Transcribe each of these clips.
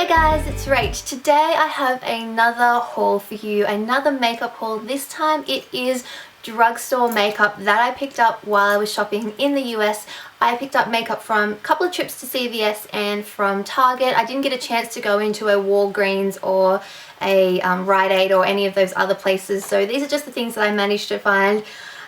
Hi guys, it's Rach. Today I have another haul for you, another makeup haul. This time it is drugstore makeup that I picked up while I was shopping in the US. I picked up makeup from a couple of trips to CVS and from Target. I didn't get a chance to go into a Walgreens or a Rite Aid or any of those other places, so these are just the things that I managed to find.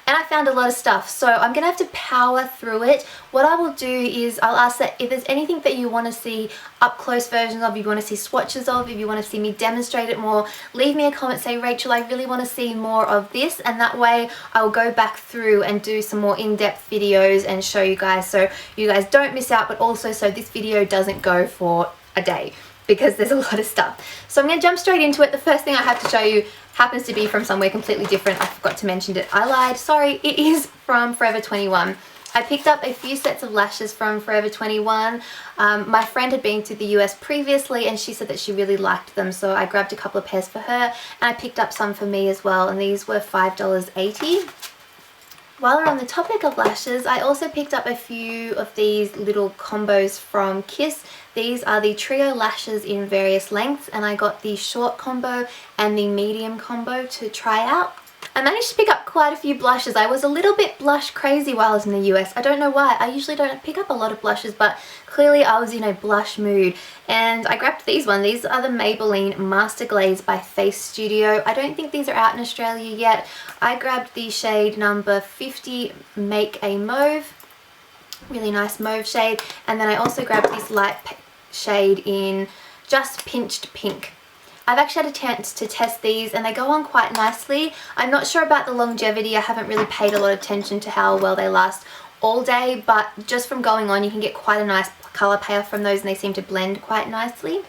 And I found a lot of stuff, so I'm gonna have to power through it. What I will do is I'll ask that if there's anything that you want to see up close versions of, you want to see swatches of, if you want to see me demonstrate it more, leave me a comment, say, Rachel, I really want to see more of this, and that way I'll go back through and do some more in-depth videos and show you guys, so you guys don't miss out, but also so this video doesn't go for a day, because there's a lot of stuff. So I'm going to jump straight into it. The first thing I have to show you happens to be from somewhere completely different. I forgot to mention it. I lied. Sorry. It is from Forever 21. I picked up a few sets of lashes from Forever 21. My friend had been to the US previously and she said that she really liked them, so I grabbed a couple of pairs for her and I picked up some for me as well, and these were $5.80. While we're on the topic of lashes, I also picked up a few of these little combos from Kiss. These are the trio lashes in various lengths, and I got the short combo and the medium combo to try out. I managed to pick up quite a few blushes. I was a little bit blush crazy while I was in the US. I don't know why. I usually don't pick up a lot of blushes, but clearly I was in a blush mood. And I grabbed these ones. These are the Maybelline Master Glaze by Face Studio. I don't think these are out in Australia yet. I grabbed the shade number 50 Make a Mauve. Really nice mauve shade. And then I also grabbed this light shade in Just Pinched Pink. I've actually had a chance to test these and they go on quite nicely. I'm not sure about the longevity. I haven't really paid a lot of attention to how well they last all day, but just from going on you can get quite a nice colour payoff from those and they seem to blend quite nicely.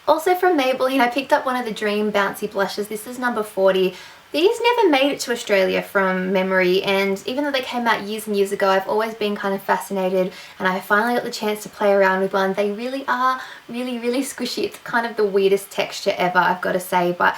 Also from Maybelline, I picked up one of the Dream Bouncy blushes. This is number 40. These never made it to Australia from memory, and even though they came out years and years ago, I've always been kind of fascinated, and I finally got the chance to play around with one. They really are really squishy. It's kind of the weirdest texture ever, I've got to say, but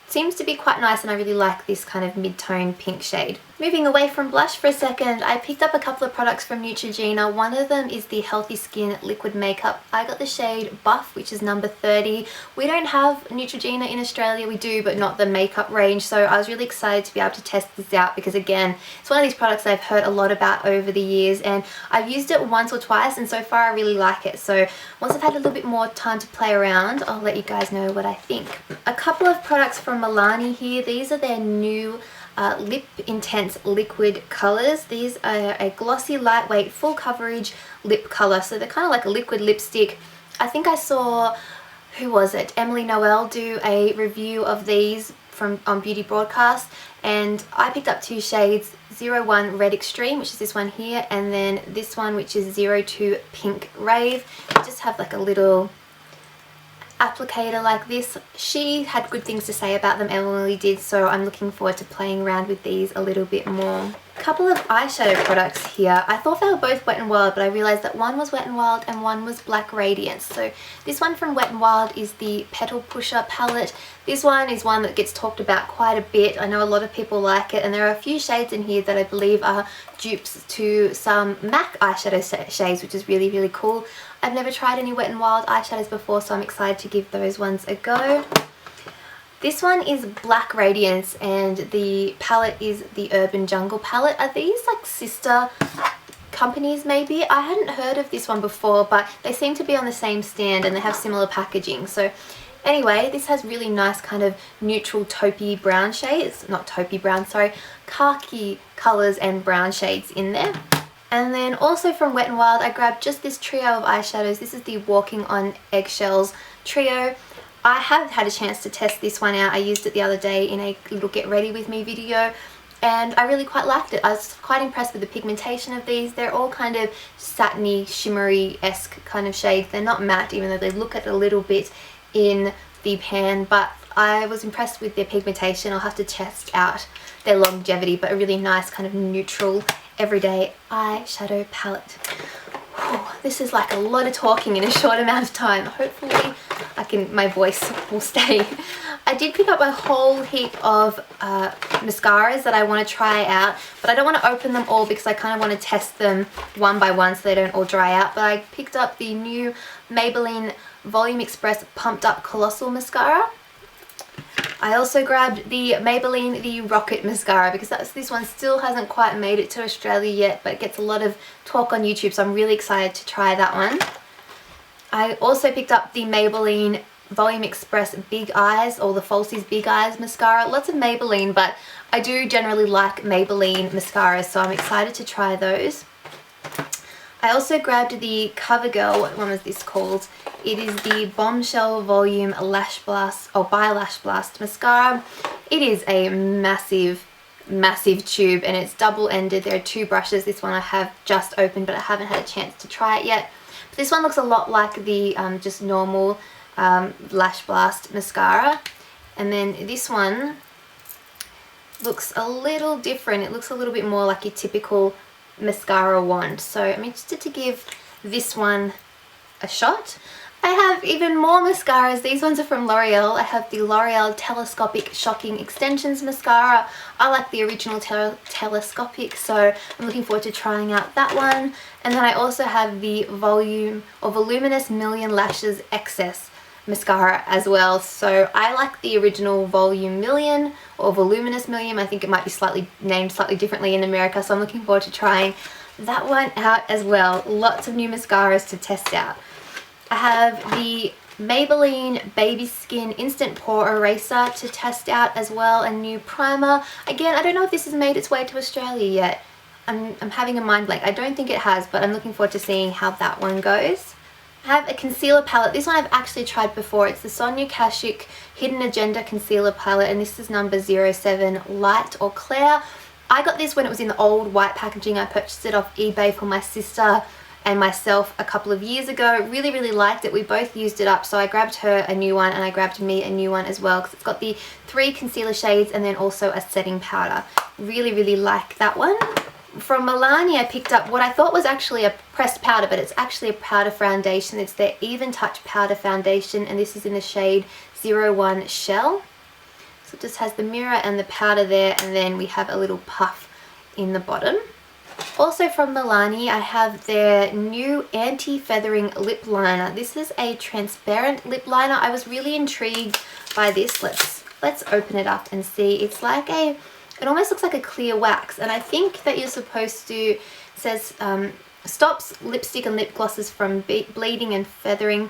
seems to be quite nice, and I really like this kind of mid-tone pink shade. Moving away from blush for a second, I picked up a couple of products from Neutrogena. One of them is the Healthy Skin Liquid Makeup. I got the shade Buff, which is number 30. We don't have Neutrogena in Australia. We do, but not the makeup range, so I was really excited to be able to test this out because, again, it's one of these products I've heard a lot about over the years, and I've used it once or twice, and so far I really like it. So once I've had a little bit more time to play around, I'll let you guys know what I think. A couple of products from Milani here. These are their new Lip Intense liquid colors. These are a glossy, lightweight, full coverage lip color, so they're kind of like a liquid lipstick. I think I saw, who was it, Emily Noel do a review of these on Beauty Broadcast, and I picked up two shades, 01 Red Extreme, which is this one here, and then this one, which is 02 Pink Rave. They just have like a little applicator like this. She had good things to say about them, Emily did, so I'm looking forward to playing around with these a little bit more. A couple of eyeshadow products here. I thought they were both Wet n Wild, but I realized that one was Wet n Wild and one was Black Radiance. So this one from Wet n Wild is the Petal Pusher palette. This one is one that gets talked about quite a bit. I know a lot of people like it, and there are a few shades in here that I believe are dupes to some MAC eyeshadow shades, which is really cool. I've never tried any Wet n Wild eyeshadows before, so I'm excited to give those ones a go. This one is Black Radiance, and the palette is the Urban Jungle palette. Are these like sister companies maybe? I hadn't heard of this one before, but they seem to be on the same stand and they have similar packaging. So anyway, this has really nice kind of neutral taupey brown shades, not taupey brown, sorry, khaki colours and brown shades in there. And then also from Wet n Wild, I grabbed just this trio of eyeshadows. This is the Walking on Eggshells trio. I have had a chance to test this one out. I used it the other day in a little get ready with me video, and I really quite liked it. I was quite impressed with the pigmentation of these. They're all kind of satiny, shimmery-esque kind of shades. They're not matte, even though they look it a little bit in the pan, but I was impressed with their pigmentation. I'll have to test out their longevity, but a really nice kind of neutral everyday eyeshadow palette. This is like a lot of talking in a short amount of time. Hopefully my voice will stay. I did pick up a whole heap of mascaras that I want to try out, but I don't want to open them all because I kind of want to test them one by one so they don't all dry out. But I picked up the new Maybelline Volume Express Pumped Up Colossal Mascara. I also grabbed the Maybelline The Rocket Mascara because this one still hasn't quite made it to Australia yet, but it gets a lot of talk on YouTube, so I'm really excited to try that one. I also picked up the Maybelline Volume Express Big Eyes, or the Falsies Big Eyes Mascara. Lots of Maybelline, but I do generally like Maybelline mascaras, so I'm excited to try those. I also grabbed the Covergirl, what one was this called? It is the Bombshell Volume Lash Blast, or by Lash Blast Mascara. It is a massive, massive tube, and it's double-ended. There are two brushes. This one I have just opened, but I haven't had a chance to try it yet. But this one looks a lot like the just normal Lash Blast mascara. And then this one looks a little different. It looks a little bit more like your typical mascara wand. So I'm interested to give this one a shot. I have even more mascaras. These ones are from L'Oreal. I have the L'Oreal Telescopic Shocking Extensions Mascara. I like the original telescopic, so I'm looking forward to trying out that one. And then I also have the Voluminous Million Lashes Excess Mascara as well. So I like the original Volume Million, or Voluminous Million. I think it might be named slightly differently in America, so I'm looking forward to trying that one out as well. Lots of new mascaras to test out. I have the Maybelline Baby Skin Instant Pore Eraser to test out as well, a new primer. Again, I don't know if this has made its way to Australia yet. I'm having a mind blank. I don't think it has, but I'm looking forward to seeing how that one goes. I have a concealer palette. This one I've actually tried before. It's the Sonia Kashuk Hidden Agenda Concealer Palette, and this is number 07 Light or Clear. I got this when it was in the old white packaging. I purchased it off eBay for my sister and myself a couple of years ago. Really, really liked it. We both used it up, so I grabbed her a new one and I grabbed me a new one as well, because it's got the 3 concealer shades and then also a setting powder. Really, really like that one. From Milani, I picked up what I thought was actually a pressed powder, but it's actually a powder foundation. It's their Even Touch Powder Foundation, and this is in the shade 01 Shell. So it just has the mirror and the powder there, and then we have a little puff in the bottom. Also from Milani, I have their new Anti-Feathering Lip Liner. This is a transparent lip liner. I was really intrigued by this. Let's open it up and see. It's like it almost looks like a clear wax, and I think that you're supposed to, it says stops lipstick and lip glosses from bleeding and feathering,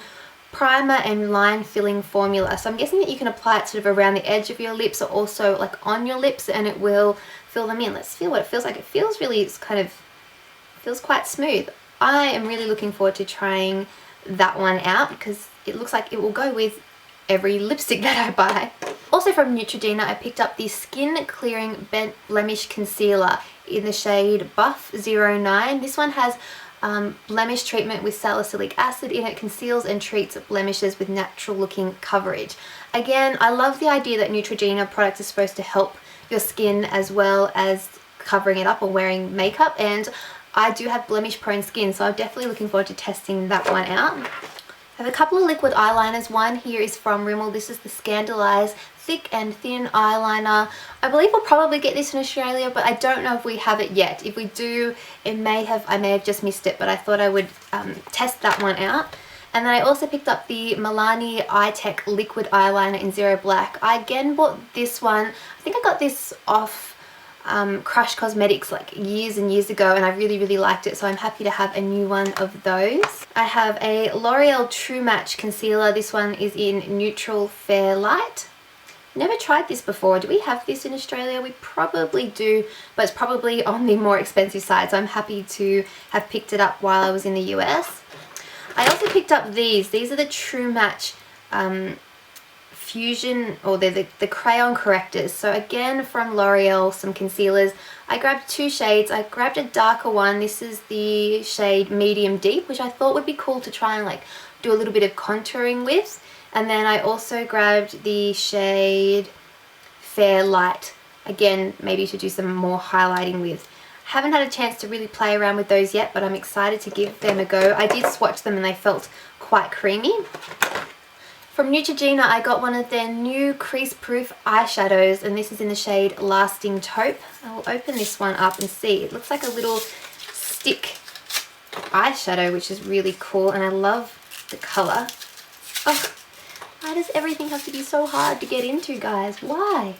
primer and line filling formula. So I'm guessing that you can apply it sort of around the edge of your lips, or also like on your lips, and it will fill them in. Let's feel what it feels like. It feels really, feels quite smooth. I am really looking forward to trying that one out, because it looks like it will go with every lipstick that I buy. Also from Neutrogena, I picked up the Skin Clearing Blemish Concealer in the shade Buff 09. This one has blemish treatment with salicylic acid in it, conceals and treats blemishes with natural looking coverage. Again, I love the idea that Neutrogena products are supposed to help your skin as well as covering it up or wearing makeup, and I do have blemish prone skin, so I'm definitely looking forward to testing that one out. I have a couple of liquid eyeliners. One here is from Rimmel. This is the Scandalise Thick and Thin Eyeliner. I believe we'll probably get this in Australia, but I don't know if we have it yet. If we do, I may have just missed it, but I thought I would test that one out. And then I also picked up the Milani Eye Tech Liquid Eyeliner in Zero Black. I again bought this one. I think I got this off Crush Cosmetics like years and years ago, and I really, really liked it, so I'm happy to have a new one of those. I have a L'Oreal True Match Concealer. This one is in Neutral Fair Light. Never tried this before. Do we have this in Australia? We probably do, but it's probably on the more expensive side, so I'm happy to have picked it up while I was in the US. I also picked up these. These are the True Match Fusion, or they're the crayon correctors. So again from L'Oreal, some concealers. I grabbed 2 shades. I grabbed a darker one. This is the shade Medium Deep, which I thought would be cool to try and like do a little bit of contouring with. And then I also grabbed the shade Fair Light, again maybe to do some more highlighting with. Haven't had a chance to really play around with those yet, but I'm excited to give them a go. I did swatch them and they felt quite creamy. From Neutrogena, I got one of their new crease-proof eyeshadows, and this is in the shade Lasting Taupe. I will open this one up and see. It looks like a little stick eyeshadow, which is really cool, and I love the colour. Oh, why does everything have to be so hard to get into, guys? Why?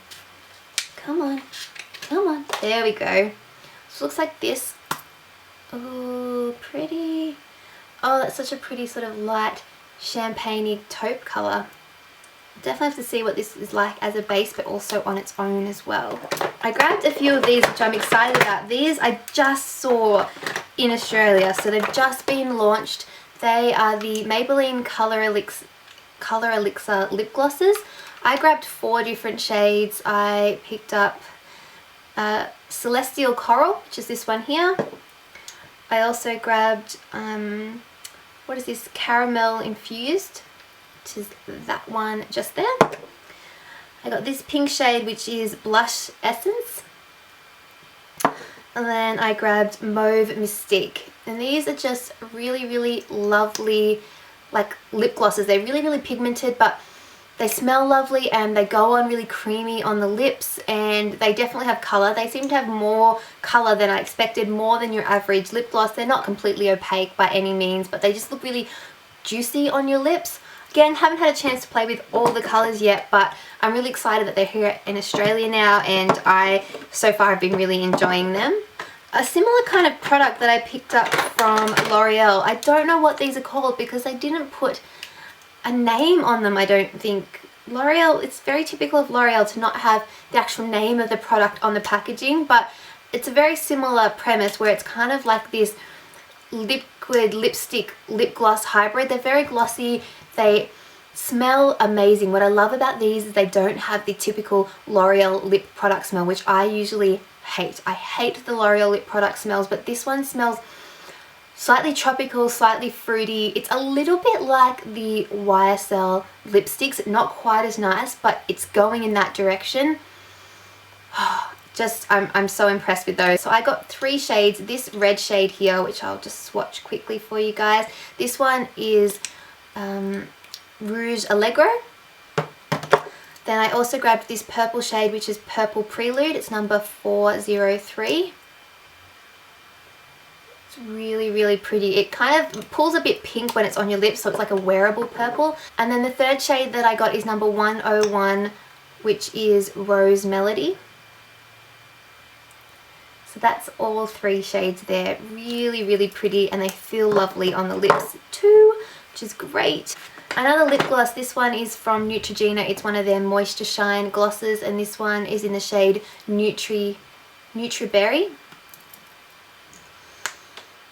Come on. Come on. There we go. So it looks like this. Oh, pretty. Oh, that's such a pretty sort of light champagne-y taupe colour. Definitely have to see what this is like as a base, but also on its own as well. I grabbed a few of these, which I'm excited about. These I just saw in Australia, so they've just been launched. They are the Maybelline Colour Elixir lip glosses. I grabbed 4 different shades. I picked up Celestial Coral, which is this one here. I also grabbed, what is this, Caramel Infused, which is that one just there. I got this pink shade, which is Blush Essence. And then I grabbed Mauve Mystique. And these are just really, really lovely, like, lip glosses. They're really, really pigmented, but they smell lovely and they go on really creamy on the lips, and they definitely have colour. They seem to have more colour than I expected, more than your average lip gloss. They're not completely opaque by any means, but they just look really juicy on your lips. Again, haven't had a chance to play with all the colours yet, but I'm really excited that they're here in Australia now, and I so far have been really enjoying them. A similar kind of product that I picked up from L'Oreal. I don't know what these are called because they didn't put a name on them, I don't think. L'Oreal, it's very typical of L'Oreal to not have the actual name of the product on the packaging, but it's a very similar premise where it's kind of like this liquid lipstick lip gloss hybrid. They're very glossy. They smell amazing. What I love about these is they don't have the typical L'Oreal lip product smell, which I usually hate. I hate the L'Oreal lip product smells, but this one smells slightly tropical, slightly fruity. It's a little bit like the YSL lipsticks. Not quite as nice, but it's going in that direction. Just, I'm so impressed with those. So I got 3 shades. This red shade here, which I'll just swatch quickly for you guys. This one is Rouge Allegro. Then I also grabbed this purple shade, which is Purple Prelude. It's number 403. It's really, really pretty. It kind of pulls a bit pink when it's on your lips, so it's like a wearable purple. And then the third shade that I got is number 101, which is Rose Melody. So that's all 3 shades there. Really, really pretty, and they feel lovely on the lips too, which is great. Another lip gloss, this one is from Neutrogena. It's one of their Moisture Shine glosses, and this one is in the shade Nutri Berry.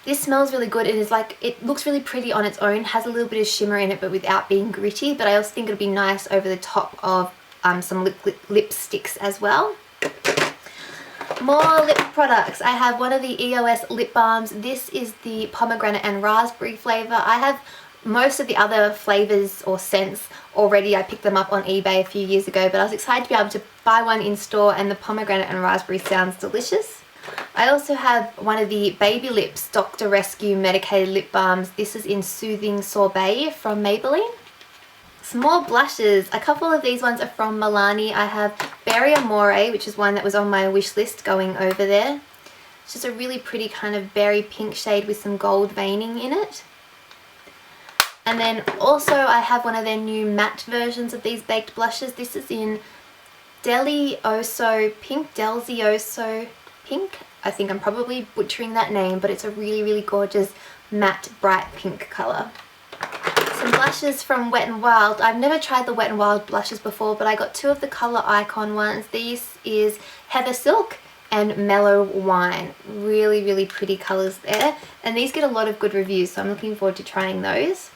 This smells really good. It is like, it looks really pretty on its own, has a little bit of shimmer in it, but without being gritty. But I also think it'll be nice over the top of some lipsticks as well. More lip products. I have one of the EOS lip balms. This is the pomegranate and raspberry flavour. I have most of the other flavours or scents already. I picked them up on eBay a few years ago, but I was excited to be able to buy one in store, and the pomegranate and raspberry sounds delicious. I also have one of the Baby Lips Dr. Rescue medicated lip balms. This is in Soothing Sorbet from Maybelline. Some more blushes. A couple of these ones are from Milani. I have Berry Amore, which is one that was on my wish list going over there. It's just a really pretty kind of berry pink shade with some gold veining in it. And then also I have one of their new matte versions of these baked blushes. This is in Delioso Pink. Delioso Pink. I think I'm probably butchering that name, but it's a really, really gorgeous matte bright pink colour. Some blushes from Wet n Wild. I've never tried the Wet n Wild blushes before, but I got 2 of the Colour Icon ones. This is Heather Silk and Mellow Wine. Really, really pretty colours there. And these get a lot of good reviews, so I'm looking forward to trying those.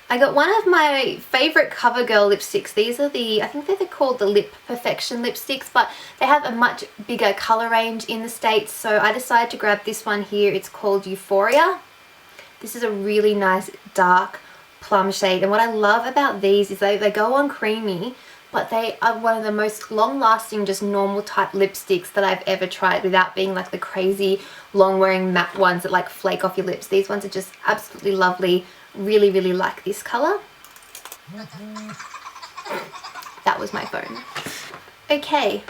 I got one of my favourite Covergirl lipsticks. These are the, I think they're called the Lip Perfection lipsticks, but they have a much bigger colour range in the States, so I decided to grab this one here. It's called Euphoria. This is a really nice dark plum shade, and what I love about these is they go on creamy, but they are one of the most long-lasting, just normal type lipsticks that I've ever tried without being like the crazy long-wearing matte ones that like flake off your lips. These ones are just absolutely lovely. Really, really like this colour. That was my phone. Okay.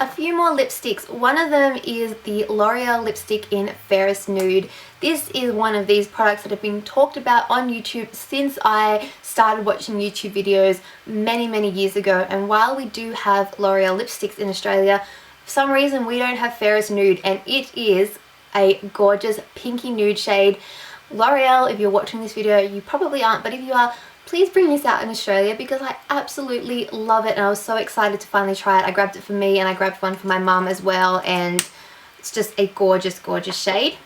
A few more lipsticks. One of them is the L'Oreal lipstick in Fairest Nude. This is one of these products that have been talked about on YouTube since I started watching YouTube videos many years ago. And while we do have L'Oreal lipsticks in Australia, for some reason we don't have Fairest Nude, and it is a gorgeous pinky nude shade. L'Oreal, if you're watching this video, you probably aren't, but if you are, please bring this out in Australia because I absolutely love it and I was so excited to finally try it. I grabbed it for me and I grabbed one for my mum as well, and it's just a gorgeous shade.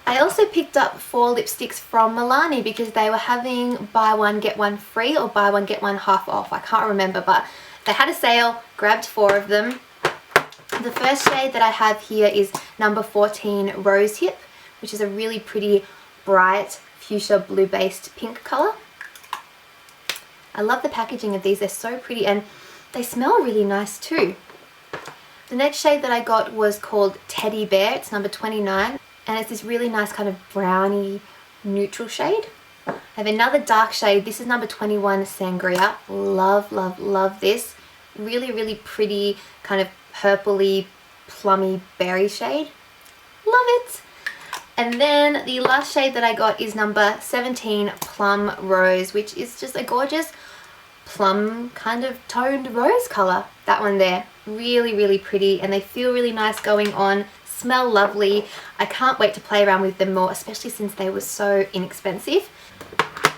I also picked up 4 lipsticks from Milani because they were having buy one get one free or buy one get one half off. I can't remember, but they had a sale, grabbed 4 of them. The first shade that I have here is number 14 Rose Hip, which is a really pretty bright fuchsia blue based pink colour. I love the packaging of these, they're so pretty and they smell really nice too. The next shade that I got was called Teddy Bear, it's number 29, and it's this really nice kind of browny neutral shade. I have another dark shade, this is number 21 Sangria. Love this. Really pretty kind of purpley plummy berry shade. Love it. And then the last shade that I got is number 17 Plum Rose, which is just a gorgeous plum kind of toned rose colour. That one there, really pretty, and they feel really nice going on, smell lovely. I can't wait to play around with them more, especially since they were so inexpensive.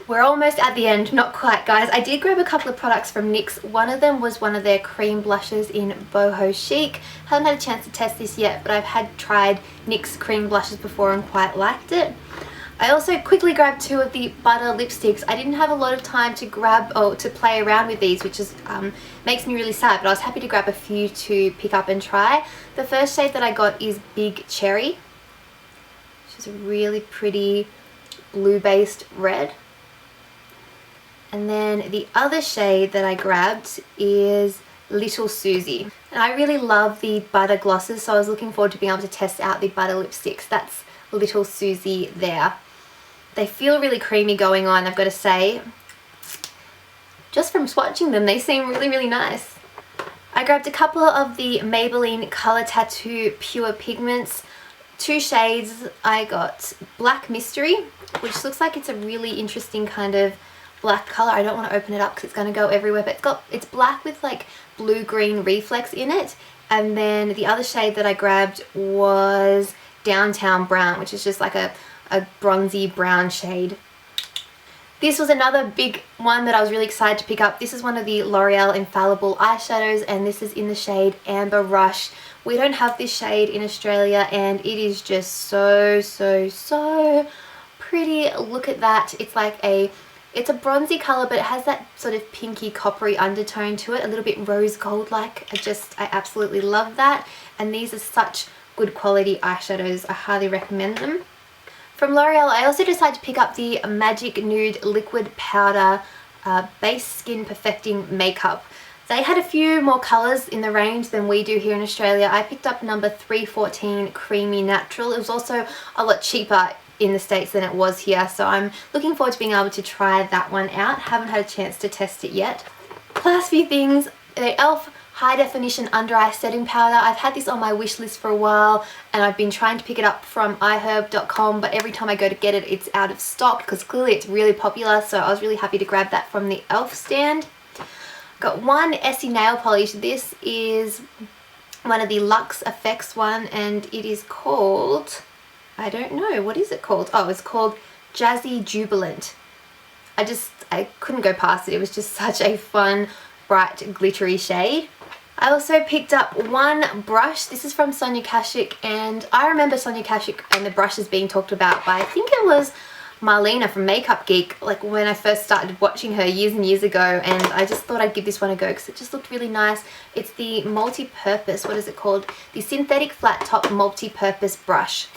We're almost at the end, not quite guys. I did grab a couple of products from NYX. One of them was one of their cream blushes in Boho Chic. Haven't had a chance to test this yet, but I've had tried NYX cream blushes before and quite liked it. I also quickly grabbed 2 of the butter lipsticks. I didn't have a lot of time to grab or to play around with these, which is makes me really sad, but I was happy to grab a few to pick up and try. The first shade that I got is Big Cherry, which is a really pretty blue based red. And then the other shade that I grabbed is Little Susie. And I really love the butter glosses, so I was looking forward to being able to test out the butter lipsticks. That's Little Susie there. They feel really creamy going on, I've got to say. Just from swatching them, they seem really nice. I grabbed a couple of the Maybelline Color Tattoo Pure Pigments. 2 shades. I got Black Mystery, which looks like it's a really interesting kind of black color. I don't want to open it up because it's going to go everywhere, but it's black with like blue-green reflex in it. And then the other shade that I grabbed was Downtown Brown, which is just like a bronzy brown shade. This was another big one that I was really excited to pick up. This is one of the L'Oreal Infallible eyeshadows, and this is in the shade Amber Rush. We don't have this shade in Australia, and it is just so pretty. Look at that. It's a bronzy colour, but it has that sort of pinky coppery undertone to it, a little bit rose gold like. I absolutely love that, and these are such good quality eyeshadows. I highly recommend them. From L'Oreal, I also decided to pick up the Magic Nude Liquid Powder Base Skin Perfecting Makeup. They had a few more colours in the range than we do here in Australia. I picked up number 314 Creamy Natural. It was also a lot cheaper in the States than it was here, so I'm looking forward to being able to try that one out. Haven't had a chance to test it yet. Last few things, the e.l.f. High Definition Under Eye Setting Powder. I've had this on my wish list for a while and I've been trying to pick it up from iherb.com, but every time I go to get it, it's out of stock because clearly it's really popular, so I was really happy to grab that from the e.l.f. stand. Got one Essie nail polish. This is one of the Luxe Effects one, and it is called, I don't know, what is it called? Oh, it's called Jazzy Jubilant. I couldn't go past it. It was just such a fun, bright, glittery shade. I also picked up one brush. This is from Sonia Kashuk, and I remember Sonia Kashuk and the brushes being talked about by, I think it was Marlena from Makeup Geek, like when I first started watching her years and years ago, and I just thought I'd give this one a go because it just looked really nice. It's the multi-purpose, what is it called? The Synthetic Flat Top Multi-Purpose Brush.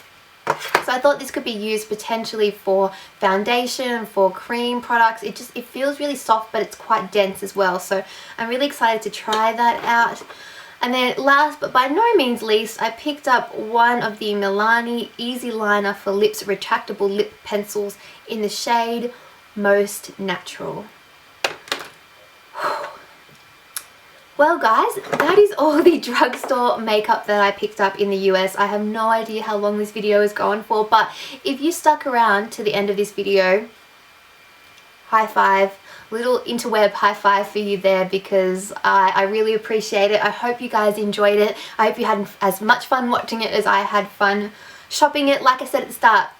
So I thought this could be used potentially for foundation, for cream products. It feels really soft, but it's quite dense as well. So I'm really excited to try that out. And then last but by no means least, I picked up one of the Milani Easy Liner for Lips retractable lip pencils in the shade Most Natural. Well guys, that is all the drugstore makeup that I picked up in the US. I have no idea how long this video is going for, but if you stuck around to the end of this video, high five, little interweb high five for you there, because I really appreciate it. I hope you guys enjoyed it. I hope you had as much fun watching it as I had fun shopping it. Like I said at the start,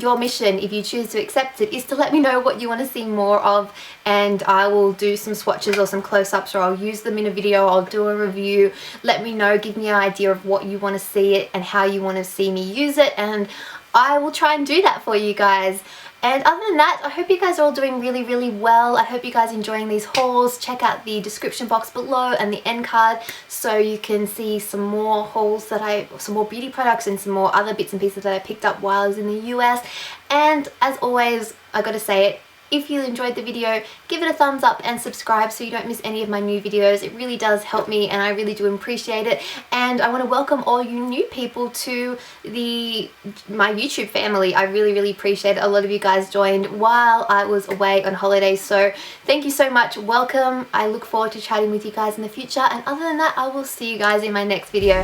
your mission, if you choose to accept it, is to let me know what you want to see more of, and I will do some swatches or some close-ups, or I'll use them in a video, I'll do a review. Let me know, give me an idea of what you want to see it and how you want to see me use it, and I will try and do that for you guys. And other than that, I hope you guys are all doing really, really well. I hope you guys are enjoying these hauls. Check out the description box below and the end card so you can see some more hauls that some more beauty products and some more other bits and pieces that I picked up while I was in the US. And as always, I gotta say it, if you enjoyed the video, give it a thumbs up and subscribe so you don't miss any of my new videos. It really does help me and I really do appreciate it. And I want to welcome all you new people to my YouTube family. I really, really appreciate it. A lot of you guys joined while I was away on holiday. So thank you so much. Welcome. I look forward to chatting with you guys in the future. And other than that, I will see you guys in my next video.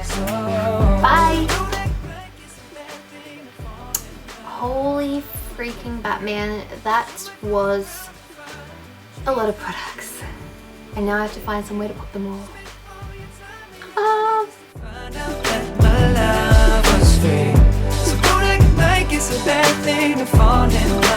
Bye. Holy freaking Batman, that was a lot of products, and now I have to find somewhere to put them all. Find out that my love was free, so don't act like it's a bad thing to fall in love.